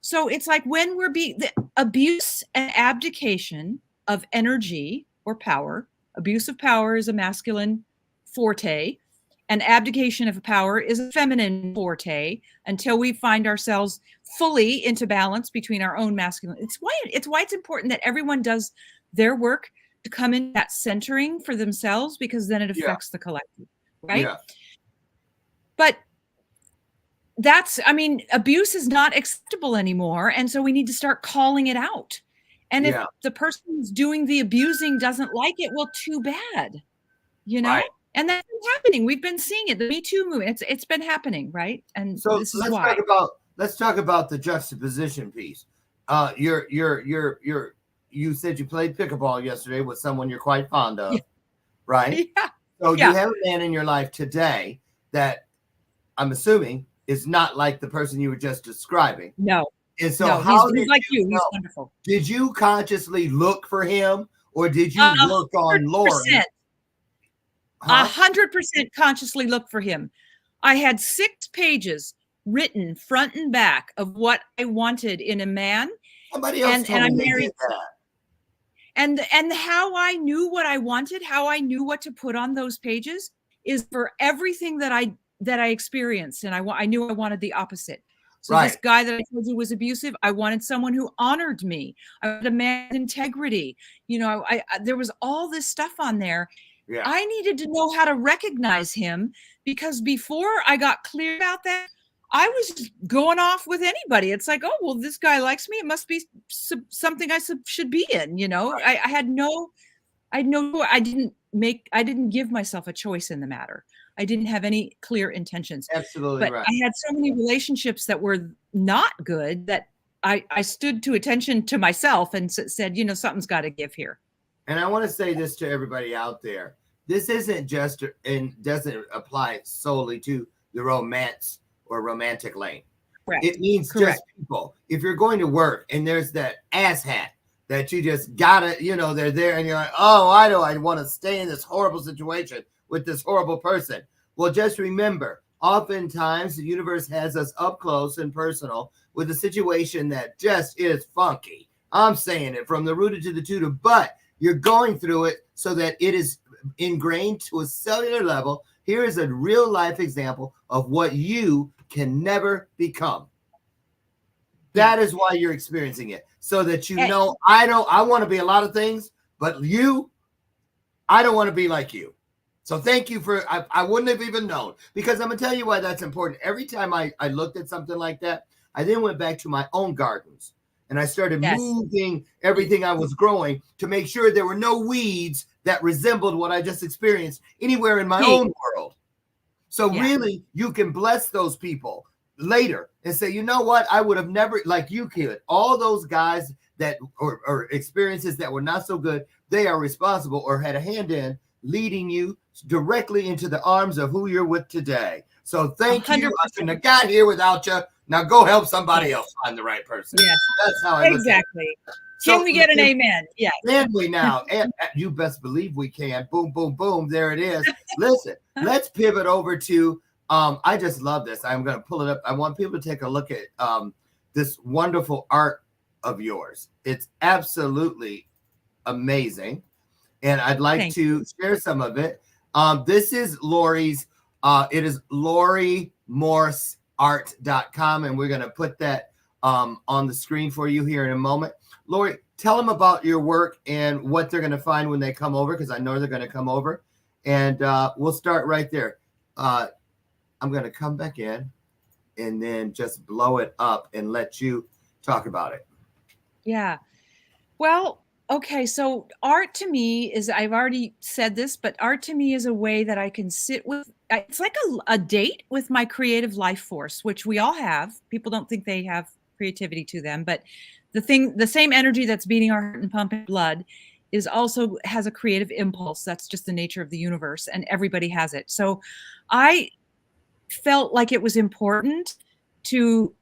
Speaker 3: So it's like, when we're the abuse and abdication of energy or power. Abuse of power is a masculine forte, and abdication of power is a feminine forte, until we find ourselves fully into balance between our own masculine. It's why it's important that everyone does their work to come in that centering for themselves, because then it affects the collective, right?
Speaker 2: Yeah.
Speaker 3: But abuse is not acceptable anymore, and so we need to start calling it out. And if the person who's doing the abusing doesn't like it, well, too bad,
Speaker 2: Right.
Speaker 3: And that's been happening. We've been seeing it. The Me Too movement, it's been happening, right? And
Speaker 2: So
Speaker 3: this is why.
Speaker 2: Let's talk about the juxtaposition piece. You said you played pickleball yesterday with someone you're quite fond of, right?
Speaker 3: Yeah.
Speaker 2: So you have a man in your life today that I'm assuming is not like the person you were just describing.
Speaker 3: No.
Speaker 2: And so
Speaker 3: he's like you. He's wonderful.
Speaker 2: Did you consciously look for him, or did you work on Laurie?
Speaker 3: 100% consciously look for him. I had 6 pages written front and back of what I wanted in a man.
Speaker 2: Somebody else told me they did that.
Speaker 3: And how I knew what I wanted, how I knew what to put on those pages, is for everything that I experienced, and I knew I wanted the opposite. So this guy that I told you was abusive, I wanted someone who honored me. I wanted a man of integrity. There was all this stuff on there. Yeah. I needed to know how to recognize him, because before I got clear about that, I was just going off with anybody. It's like, oh, well, this guy likes me. It must be something I should be in. I didn't give myself a choice in the matter. I didn't have any clear intentions.
Speaker 2: Absolutely
Speaker 3: but
Speaker 2: right.
Speaker 3: I had so many relationships that were not good that I stood to attention to myself and said, something's got to give here.
Speaker 2: And I want to say this to everybody out there. This isn't just, and doesn't apply solely to the romance or romantic lane.
Speaker 3: Correct.
Speaker 2: It means just people. If you're going to work and there's that asshat that you just gotta, they're there and you're like, oh, I want to stay in this horrible situation with this horrible person. Well, just remember, oftentimes the universe has us up close and personal with a situation that just is funky. I'm saying it from the rooted to the tutor, but you're going through it so that it is ingrained to a cellular level. Here is a real life example of what you can never become. That is why you're experiencing it, so that I want to be a lot of things, but I don't want to be like you. So thank you for, I wouldn't have even known, because I'm going to tell you why that's important. Every time I looked at something like that, I then went back to my own gardens and I started moving everything I was growing to make sure there were no weeds that resembled what I just experienced anywhere in my own world. So really, you can bless those people later and say, you know what? I would have never, like you could. All those guys that, or experiences that were not so good, they are responsible or had a hand in leading you directly into the arms of who you're with today. So thank 100%. You. I couldn't have got here without you. Now go help somebody else find the right person.
Speaker 3: Yes.
Speaker 2: That's how I
Speaker 3: exactly. Can we get an amen? Yes.
Speaker 2: Can we now? And you best believe we can. Boom, boom, boom. There it is. Listen, let's pivot over to, I just love this. I'm going to pull it up. I want people to take a look at this wonderful art of yours. It's absolutely amazing. And I'd like to share some of it. This is Laurie's, it is lauriemorseart.com. And we're going to put that on the screen for you here in a moment. Laurie, tell them about your work and what they're going to find when they come over, because I know they're going to come over. And we'll start right there. I'm going to come back in and then just blow it up and let you talk about it.
Speaker 3: Yeah. Well, okay. So art to me is, I've already said this, but art to me is a way that I can sit with, it's like a date with my creative life force, which we all have. People don't think they have creativity to them, but the same energy that's beating our heart and pumping blood is also has a creative impulse. That's just the nature of the universe, and everybody has it. So I felt like it was important to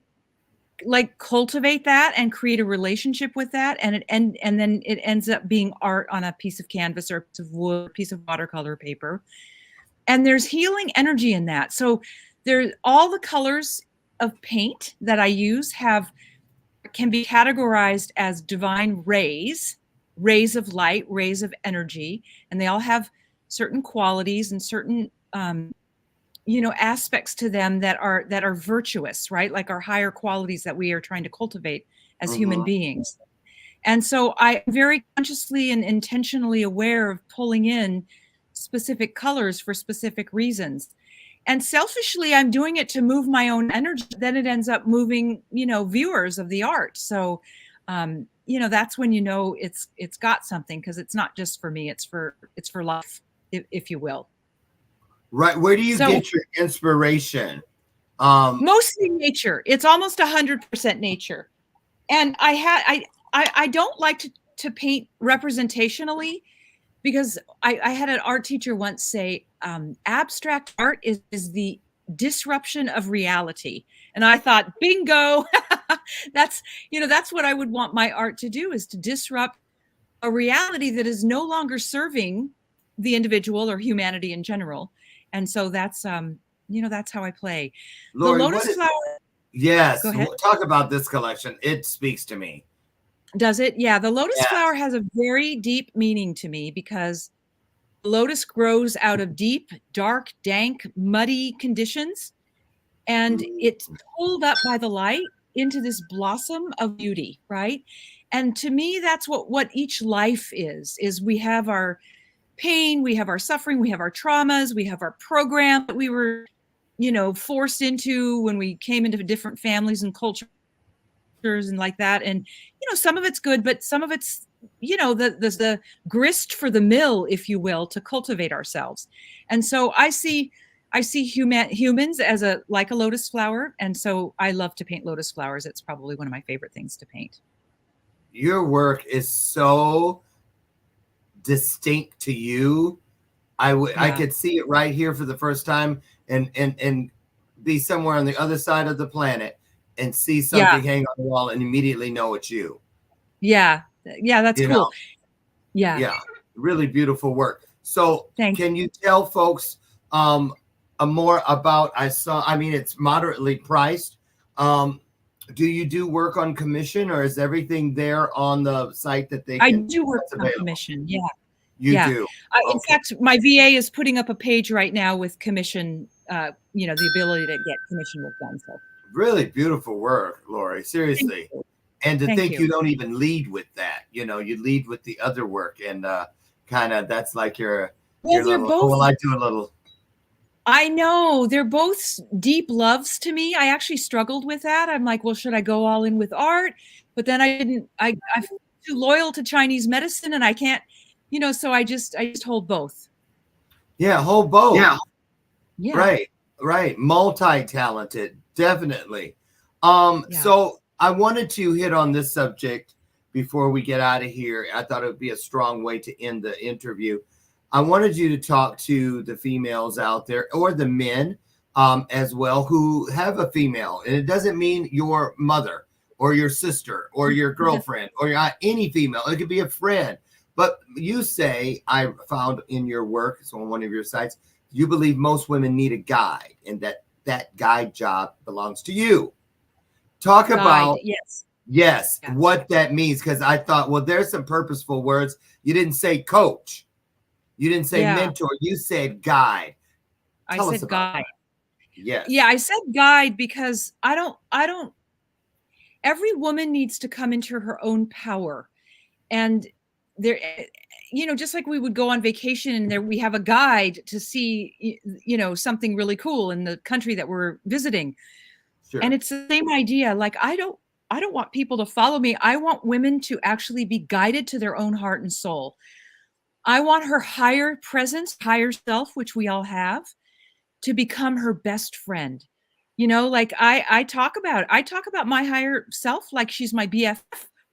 Speaker 3: like cultivate that and create a relationship with that, and then it ends up being art on a piece of canvas or a piece of wood, a piece of watercolor paper, and there's healing energy in that. So there's all the colors of paint that I use can be categorized as divine rays of light, rays of energy, and they all have certain qualities and certain aspects to them that are virtuous, right? Like our higher qualities that we are trying to cultivate as human beings. And so I'm very consciously and intentionally aware of pulling in specific colors for specific reasons. And selfishly, I'm doing it to move my own energy. Then it ends up moving, viewers of the art. So, that's when it's got something, because it's not just for me; it's for life, if you will.
Speaker 2: Right. Where do you get your inspiration?
Speaker 3: Mostly nature. It's almost 100% nature. And I don't like to paint representationally, because I had an art teacher once say, abstract art is the disruption of reality. And I thought, bingo, that's what I would want my art to do, is to disrupt a reality that is no longer serving the individual or humanity in general. And so that's how I play.
Speaker 2: Laurie,
Speaker 3: the lotus flower.
Speaker 2: Yes.
Speaker 3: Go ahead.
Speaker 2: Talk about this collection. It speaks to me.
Speaker 3: Does it? Yeah. The lotus flower has a very deep meaning to me, because the lotus grows out of deep, dark, dank, muddy conditions. And it's pulled up by the light into this blossom of beauty, right? And to me, that's what each life is we have our pain, we have our suffering, we have our traumas, we have our program that we were, forced into when we came into different families and cultures and like that. And, some of it's good, but some of it's, the grist for the mill, if you will, to cultivate ourselves. And so I see humans as like a lotus flower. And so I love to paint lotus flowers. It's probably one of my favorite things to paint.
Speaker 2: Your work is so distinct to you. I could see it right here for the first time and be somewhere on the other side of the planet and see something hang on the wall and immediately know it's you.
Speaker 3: Yeah. That's cool.
Speaker 2: Yeah. Really beautiful work. So can you tell folks more about, it's moderately priced. Do you do work on commission, or is everything there on the site that they can?
Speaker 3: I do work on commission. Yeah.
Speaker 2: You do.
Speaker 3: In fact, my VA is putting up a page right now with commission, the ability to get commission work done. So
Speaker 2: really beautiful work, Laurie. Seriously. And to think you don't even lead with that, you lead with the other work, and kind of that's like your little, both, I do a little.
Speaker 3: I know they're both deep loves to me. I actually struggled with that. I'm like, well, should I go all in with art? But then I'm too loyal to Chinese medicine, and I can't, so I just hold both.
Speaker 2: Yeah, hold both.
Speaker 3: Yeah.
Speaker 2: Right. Multi-talented, definitely. So I wanted to hit on this subject before we get out of here. I thought it would be a strong way to end the interview. I wanted you to talk to the females out there, or the men as well, who have a female. And it doesn't mean your mother or your sister or your girlfriend or any female. It could be a friend. But you say, I found in your work, so on one of your sites, you believe most women need a guide, and that guide job belongs to you. Talk about what that means, because I thought, well, there's some purposeful words. You didn't say coach. You didn't say mentor. You said guide.
Speaker 3: I said guide.
Speaker 2: Yes.
Speaker 3: Yeah, I said guide because I don't every woman needs to come into her own power. And there, just like we would go on vacation and there we have a guide to see, something really cool in the country that we're visiting.
Speaker 2: Sure.
Speaker 3: And it's the same idea. Like, I don't want people to follow me. I want women to actually be guided to their own heart and soul. I want her higher presence, higher self, which we all have, to become her best friend. Like I talk about my higher self like she's my BFF.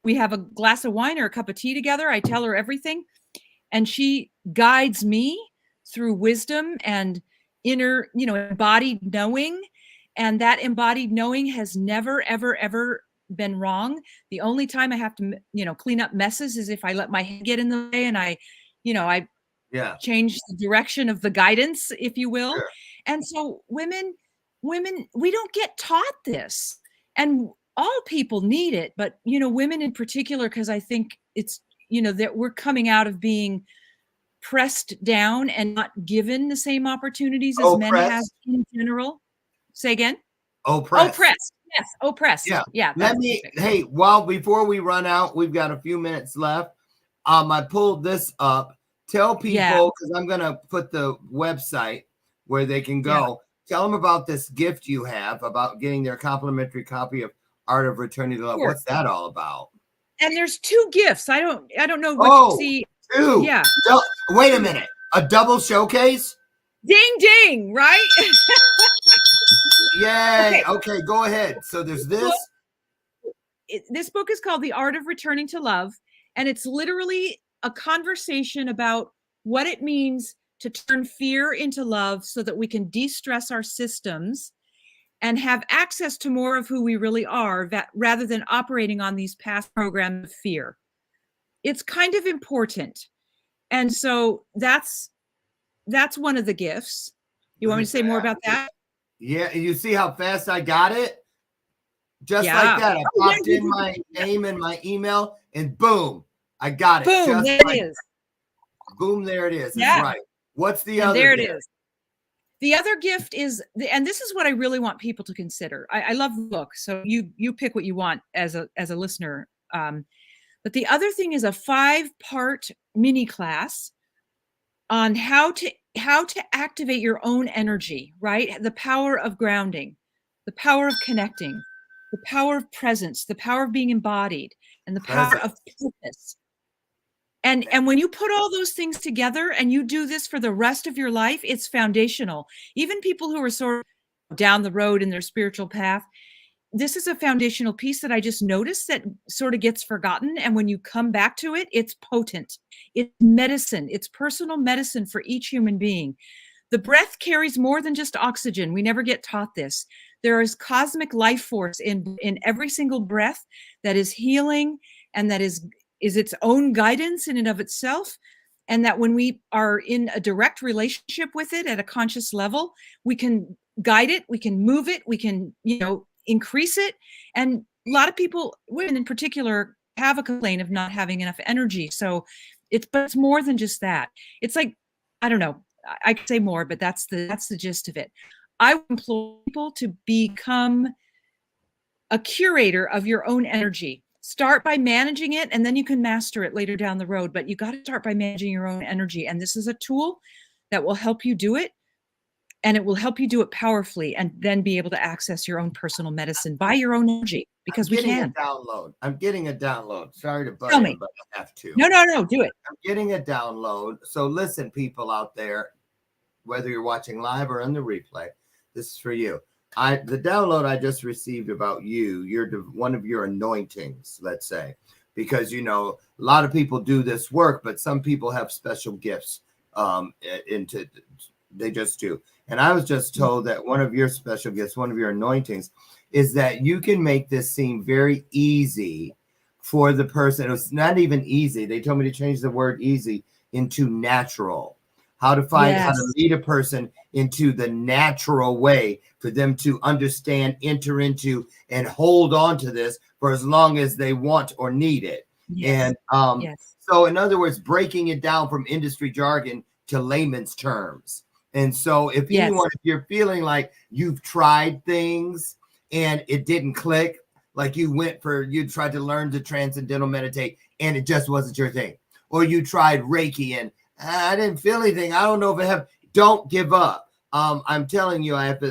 Speaker 3: We have a glass of wine or a cup of tea together. I tell her everything, and she guides me through wisdom and inner, embodied knowing. And that embodied knowing has never, ever, ever been wrong. The only time I have to, clean up messes is if I let my head get in the way and I change the direction of the guidance, if you will.
Speaker 2: Sure.
Speaker 3: And so women, we don't get taught this, and all people need it, but women in particular, because I think it's, that we're coming out of being pressed down and not given the same opportunities as men have in general. Say again.
Speaker 2: Oppressed.
Speaker 3: Yes, oppressed. Yeah.
Speaker 2: Hey, before we run out, we've got a few minutes left. I pulled this up. Tell people, because I'm going to put the website where they can go. Yeah. Tell them about this gift you have about getting their complimentary copy of Art of Returning to Love. Sure. What's that all about?
Speaker 3: And there's 2 gifts. I don't know what you see.
Speaker 2: 2. Yeah. Wait a minute. A double showcase?
Speaker 3: Ding, ding, right?
Speaker 2: Yay. Okay, go ahead. So there's this.
Speaker 3: This book is called The Art of Returning to Love, and it's literally a conversation about what it means to turn fear into love so that we can de-stress our systems and have access to more of who we really are, rather than operating on these past programs of fear. It's kind of important. And so that's one of the gifts. You want me to say more about that?
Speaker 2: Yeah, and you see how fast I got it? Just like that. I popped in my name and my email, and boom, I got it.
Speaker 3: Boom,
Speaker 2: just
Speaker 3: there
Speaker 2: like
Speaker 3: it is.
Speaker 2: Boom, there it is.
Speaker 3: Yeah.
Speaker 2: That's right. What's the other
Speaker 3: there
Speaker 2: gift?
Speaker 3: It is. The other gift is, and this is what I really want people to consider. I love the book, so you pick what you want as a listener. But the other thing is a 5-part mini class on how to activate your own energy, right? The power of grounding, the power of connecting, the power of presence, the power of being embodied, and the power of purpose. And when you put all those things together and you do this for the rest of your life, it's foundational. Even people who are sort of down the road in their spiritual path, this is a foundational piece that I just noticed that sort of gets forgotten. And when you come back to it, it's potent. It's medicine. It's personal medicine for each human being. The breath carries more than just oxygen. We never get taught this. There is cosmic life force in every single breath that is healing and that is its own guidance in and of itself. And that when we are in a direct relationship with it at a conscious level, we can guide it, we can move it, we can, increase it. And a lot of people, women in particular, have a complaint of not having enough energy. So it's more than just that. It's like, I don't know, I could say more, but that's the gist of it. I implore people to become a curator of your own energy. Start by managing it, and then you can master it later down the road. But you got to start by managing your own energy. And this is a tool that will help you do it. And it will help you do it powerfully, and then be able to access your own personal medicine by your own energy, because we can.
Speaker 2: I'm getting a download. Sorry to butt in, but I have to.
Speaker 3: No, do it.
Speaker 2: I'm getting a download. So listen, people out there, whether you're watching live or on the replay, this is for you. The download I just received about you, you're one of your anointings, let's say, because, a lot of people do this work, but some people have special gifts they just do. And I was just told that one of your special gifts, one of your anointings, is that you can make this seem very easy for the person. It's not even easy. They told me to change the word easy into natural. How to lead a person into the natural way for them to understand, enter into, and hold on to this for as long as they want or need it. Yes. And so in other words, breaking it down from industry jargon to layman's terms. And so if you're feeling like you've tried things and it didn't click, like you tried to learn to transcendental meditate and it just wasn't your thing. Or you tried Reiki and I didn't feel anything. I don't know if it have. Don't give up. I'm telling you, I've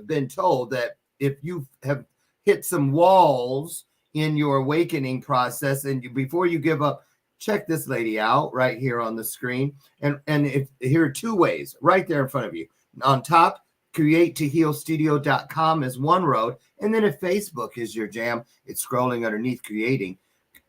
Speaker 2: been told that if you have hit some walls in your awakening process, and before you give up, check this lady out right here on the screen. And if here are two ways right there in front of you. On top, createtohealstudio.com is one road. And then if Facebook is your jam, it's scrolling underneath Creating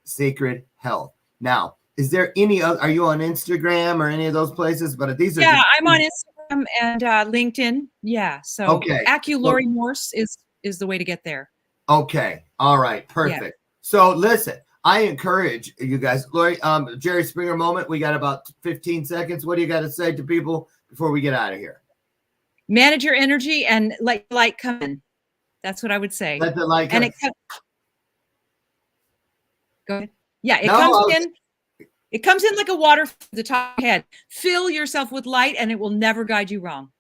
Speaker 2: Sacred Health. Now, is there any other, are you on Instagram or any of those places? But these are
Speaker 3: I'm on Instagram and LinkedIn. Yeah. So
Speaker 2: okay.
Speaker 3: Laurie Morse is the way to get there.
Speaker 2: Okay. All right. Perfect. Yeah. So listen, I encourage you guys, Laurie, Jerry Springer moment. We got about 15 seconds. What do you got to say to people before we get out of here?
Speaker 3: Manage your energy and let light come in. That's what I would say.
Speaker 2: Let the light come in.
Speaker 3: Go ahead. Yeah, it comes in like a water from the top of your head. Fill yourself with light and it will never guide you wrong.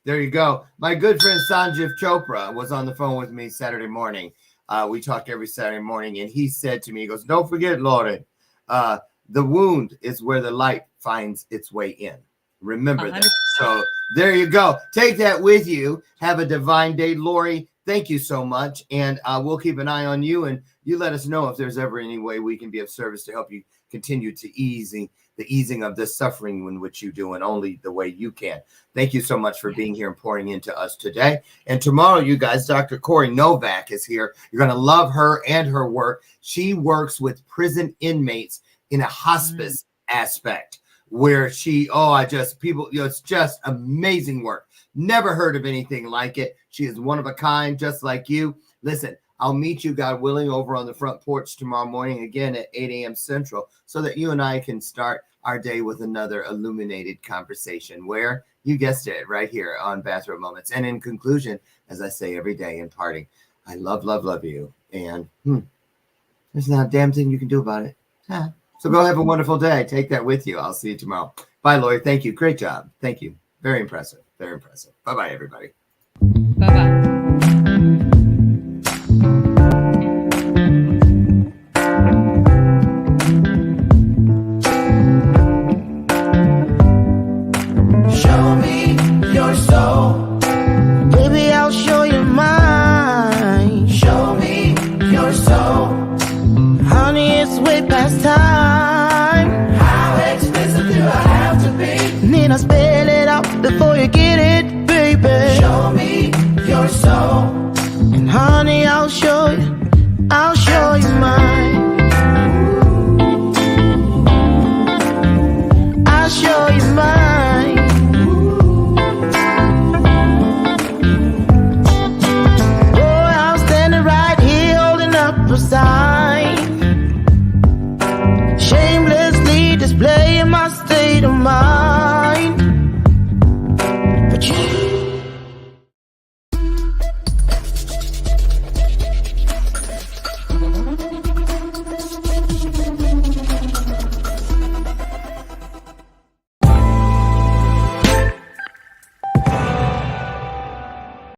Speaker 2: There you go. My good friend Sanjeev Chopra was on the phone with me Saturday morning. We talk every Saturday morning, and he said to me, he goes, don't forget, Laurie, the wound is where the light finds its way in. Remember 100%. That. So there you go. Take that with you. Have a divine day. Laurie, thank you so much. And we'll keep an eye on you, and you let us know if there's ever any way we can be of service to help you continue to easing of this suffering in which you do, and only the way you can. Thank you so much for being here and pouring into us today. And tomorrow, you guys, Dr. Corey Novak is here. You're going to love her and her work. She works with prison inmates in a hospice aspect where it's just amazing work. Never heard of anything like it. She is one of a kind, just like you. Listen, I'll meet you, God willing, over on the front porch tomorrow morning, again at 8 a.m. Central, so that you and I can start our day with another illuminated conversation where, you guessed it, right here on Bathrobe Moments. And in conclusion, as I say every day in parting, I love, love, love you. And there's not a damn thing you can do about it. So go have a wonderful day. Take that with you. I'll see you tomorrow. Bye, Laurie. Thank you. Great job. Thank you. Very impressive. Very impressive. Bye-bye, everybody.
Speaker 3: Bye-bye.
Speaker 4: Show me your soul.